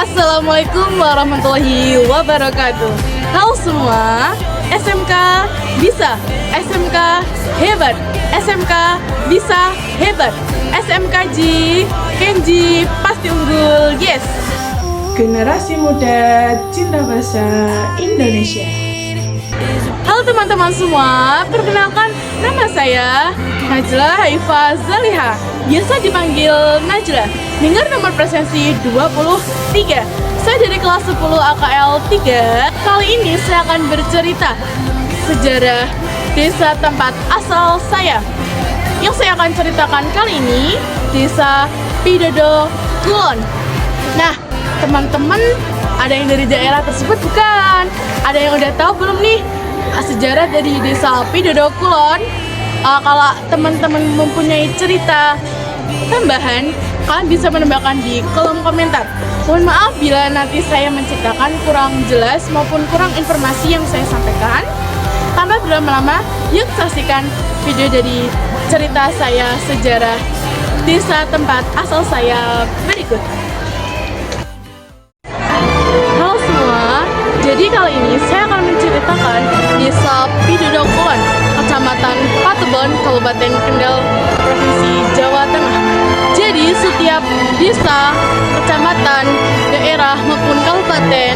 Assalamualaikum warahmatullahi wabarakatuh. Halo semua, SMK bisa, SMK hebat, SMK bisa hebat, SMK Kenji pasti unggul, yes. Generasi muda cinta bahasa Indonesia. Halo teman-teman semua, perkenalkan nama saya Najla Haifa Zaliha, biasa dipanggil Najla. Dengar nomor presensi 23. Saya dari kelas 10 AKL 3. Kali ini saya akan bercerita sejarah desa tempat asal saya. Yang saya akan ceritakan kali ini Desa Pidodo Kulon. Nah, teman-teman, ada yang dari daerah tersebut bukan? Ada yang udah tahu belum nih sejarah dari Desa Pidodo Kulon? Kalau teman-teman mempunyai cerita tambahan, kalian bisa menambahkan di kolom komentar. Mohon maaf bila nanti saya menceritakan kurang jelas maupun kurang informasi yang saya sampaikan. Tanpa berlama-lama, yuk saksikan video dari cerita saya sejarah desa tempat asal saya berikut. Halo semua, jadi kali ini saya akan menceritakan Desa Pidodo Kulon, Kecamatan Patebon, Kabupaten Kendal, Provinsi Jawa Tengah. Jadi setiap desa, kecamatan, daerah maupun kabupaten,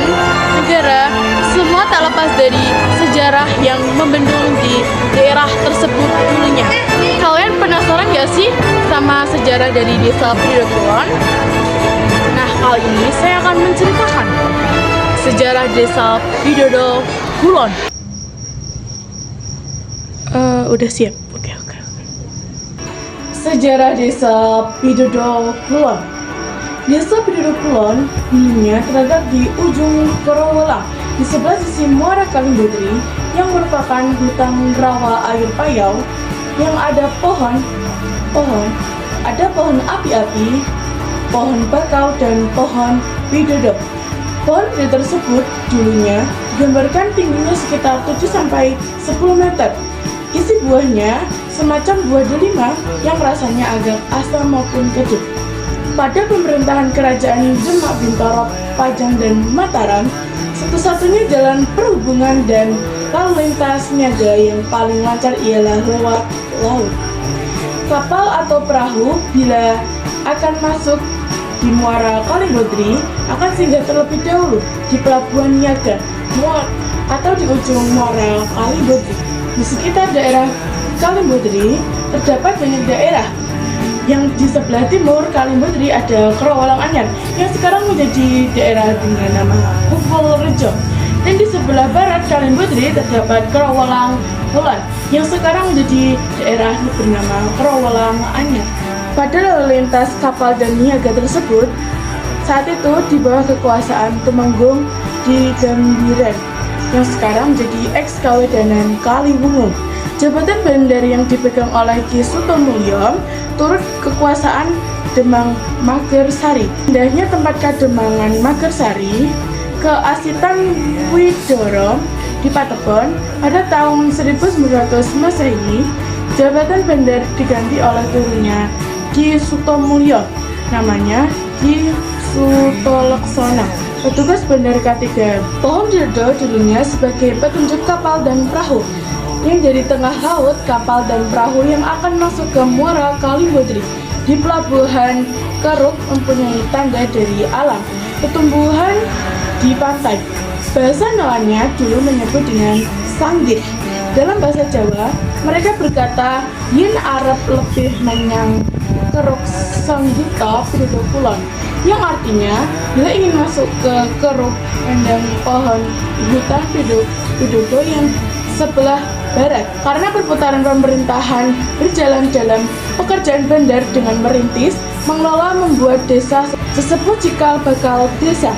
negara, semua tak lepas dari sejarah yang membendung di daerah tersebut dulunya. Kalian penasaran gak sih sama sejarah dari Desa Pidodo Kulon? Nah, kali ini saya akan menceritakan sejarah Desa Pidodo Kulon. Udah siap? Oke. Sejarah Desa Pidodo Kulon. Desa Pidodo Kulon dulunya terletak di ujung Korowelang, di sebelah sisi Muara Kalimbodri, yang merupakan hutan rawa air payau yang ada pohon api-api, pohon bakau, dan pohon pidodo. Pohon pidodo tersebut dulunya digambarkan tingginya sekitar 7-10 meter. Isi buahnya semacam buah delima yang rasanya agak asam maupun kecut. Pada pemerintahan kerajaan Demak, Bintaro, Pajang, dan Mataram, satu-satunya jalan perhubungan dan lalu lintas niaga yang paling lancar ialah lewat laut. Kapal atau perahu bila akan masuk di Muara Kalimbodri akan singgah terlebih dahulu di Pelabuhan Niaga atau di ujung Muara Kalimbodri. Di sekitar daerah Kalimbodri terdapat banyak daerah. Yang di sebelah timur Kalimbodri ada Korowelang Anyar yang sekarang menjadi daerah dengan nama Kupul Rejo. Dan di sebelah barat Kalimbodri terdapat Korowelang Kulon yang sekarang menjadi daerah bernama Korowelang Anyar. Pada lalu lintas kapal dan niaga tersebut, saat itu di bawah kekuasaan Temenggung di Gambiran yang sekarang menjadi ex-Kawedanan Kaliwungu. Jabatan bandar yang dipegang oleh Ki Sutomulyo turut kekuasaan Demang Magersari. Pindahnya tempat kademangan Magersari ke Asitan Widoro di Patebon pada tahun 1900 Masehi, jabatan bandar diganti oleh turunnya Ki Sutomulyo, namanya Ki Sutolaksono, petugas bandar K3. Pohon pidodo dulunya sebagai petunjuk kapal dan perahu yang dari tengah laut kapal dan perahu yang akan masuk ke Muara Kalimbodri. Di pelabuhan Keruk mempunyai tanda dari alam, pertumbuhan di pantai. Bahasa nelayannya dulu menyebut dengan sanggit. Dalam bahasa Jawa, mereka berkata, yin Arab lebih menyang Keruk Sanggita Pidodo Kulon. yang artinya bila ingin masuk ke keruk kandang pohon hutan Widodo yang sebelah barat. Karena perputaran pemerintahan berjalan dalam pekerjaan bandar dengan merintis, mengelola, membuat desa tersebut cikal bakal desa.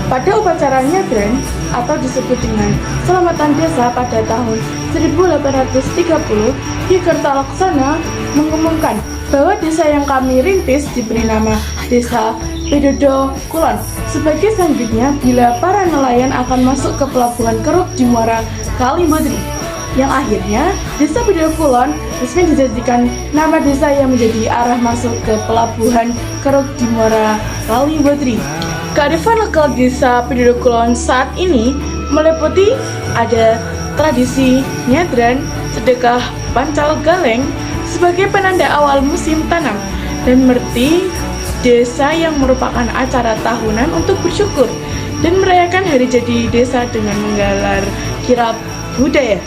Pada upacara nyadran atau disebut dengan selamatan desa pada tahun 1830, Ki Kertalaksana mengumumkan bahwa desa yang kami rintis diberi nama Desa Widodo Kulon. Sebagai selanjutnya, bila para nelayan akan masuk ke pelabuhan Keruk di Muara Kalimbodri, yang akhirnya Desa Widodo Kulon resmi dijadikan nama desa yang menjadi arah masuk ke pelabuhan Keruk di Muara Kalimbodri. Kearifan lokal Desa Widodo Kulon saat ini meliputi ada tradisi nyadran, sedekah pancal galeng sebagai penanda awal musim tanam, dan merti desa yang merupakan acara tahunan untuk bersyukur dan merayakan hari jadi desa dengan menggelar kirab budaya.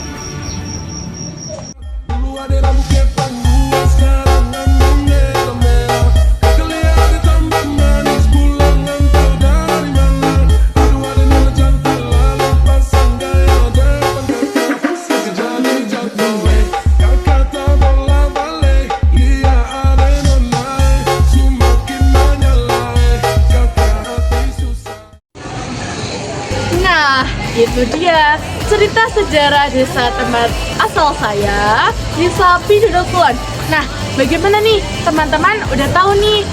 Nah, itu dia cerita sejarah desa tempat asal saya, Desa Widodo Kulon. Nah, bagaimana nih teman-teman udah tahu nih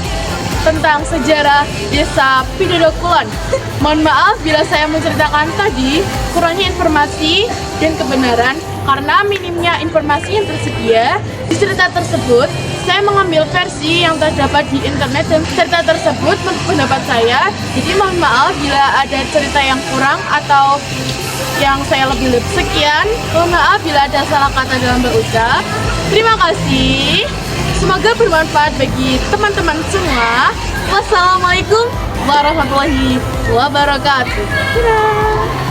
tentang sejarah Desa Widodo Kulon? Mohon maaf bila saya menceritakan tadi kurangnya informasi dan kebenaran karena minimnya informasi yang tersedia di cerita tersebut. Saya mengambil versi yang terdapat di internet dan cerita tersebut menurut pendapat saya. Jadi mohon maaf bila ada cerita yang kurang atau yang saya lebih sekian. Mohon maaf bila ada salah kata dalam berucap. Terima kasih. Semoga bermanfaat bagi teman-teman semua. Wassalamualaikum warahmatullahi wabarakatuh. Dadah.